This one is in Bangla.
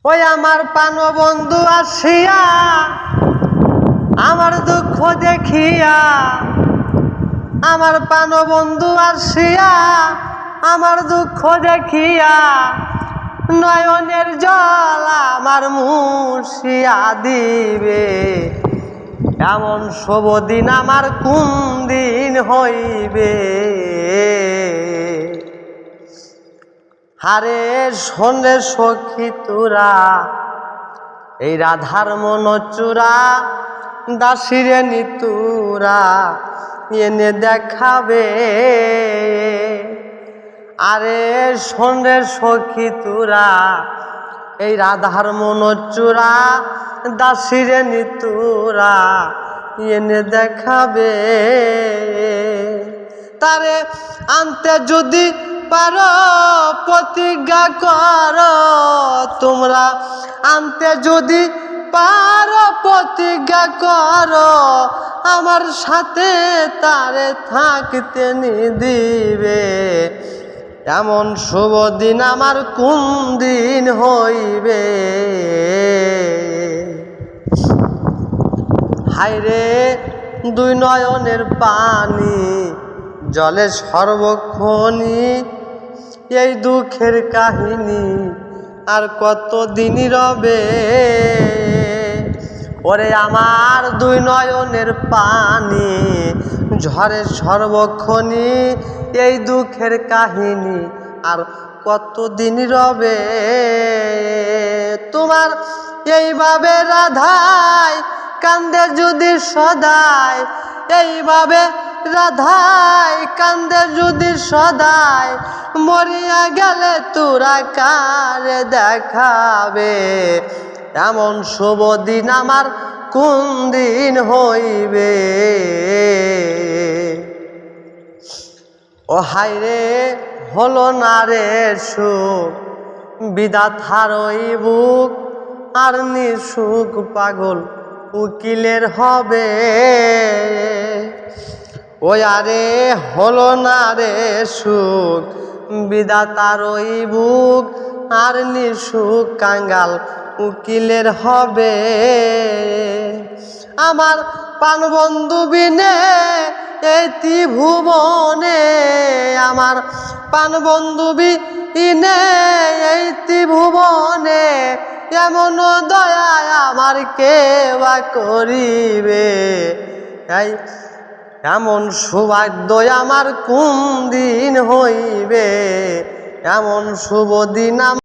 ওই আমার প্রাণবন্ধু আসিয়া আমার দুঃখ দেখিয়া, আমার প্রাণবন্ধু আসিয়া আমার দুঃখ দেখিয়া, নয়নের জল আমার মুছিয়া দিবে। এমন শুভ দিন আমার কোন দিন হইবে? হারে শোন রে সখী তোরা, এই রাধার মন চূড়া দাসিরে নিতুরা এনে দেখাবে। আরে শোন রে সখী তোরা, এই রাধার মন চূড়া দাসিরে নিতুরা এনে দেখাবে। তারে আনতে যদি পারো প্রতিজ্ঞা করো তোমরা, আনতে যদি পারো প্রতিজ্ঞা করো, আমার সাথে তারে থাকতে দিবে। এমন শুভ দিন আমার কোন দিন হইবে? হায়রে দুই নয়নের পানি জলে সর্বক্ষণি, এই দুঃখের কাহিনী আর কত দিন রবে? ওরে আমার দুই নয়নের পানি ঝরে সর্বক্ষণি, এই দুঃখের কাহিনী আর কত দিন রবে? তোমার এইভাবে রাধায় কান্দে যদি সদায়, এইভাবে রাধায় কান্দে যদি সদায়, মরিয়া গেলে তোরা কারে দেখাবে? এমন শুভ দিন আমার কোন দিন হইবে? ও হায়রে হলো না রে সুখ বিধাতার ওই বুক, আর নিসুখ পাগল উকিলের হবে। ওই আরে হলো না রে সুখ বিধাতার ওই বুক, আর নিসুখ কাঙ্গাল উকিলের হবে। আমার প্রাণবন্ধু বিনে এই ত্রিভুবনে, আমার প্রাণবন্ধু বিনে এই ত্রিভুবনে, এমন দয়া আমার কে বা করিবে? এই এমন সৌভাগ্য আমার কোন দিন হইবে? এমন শুভ দিন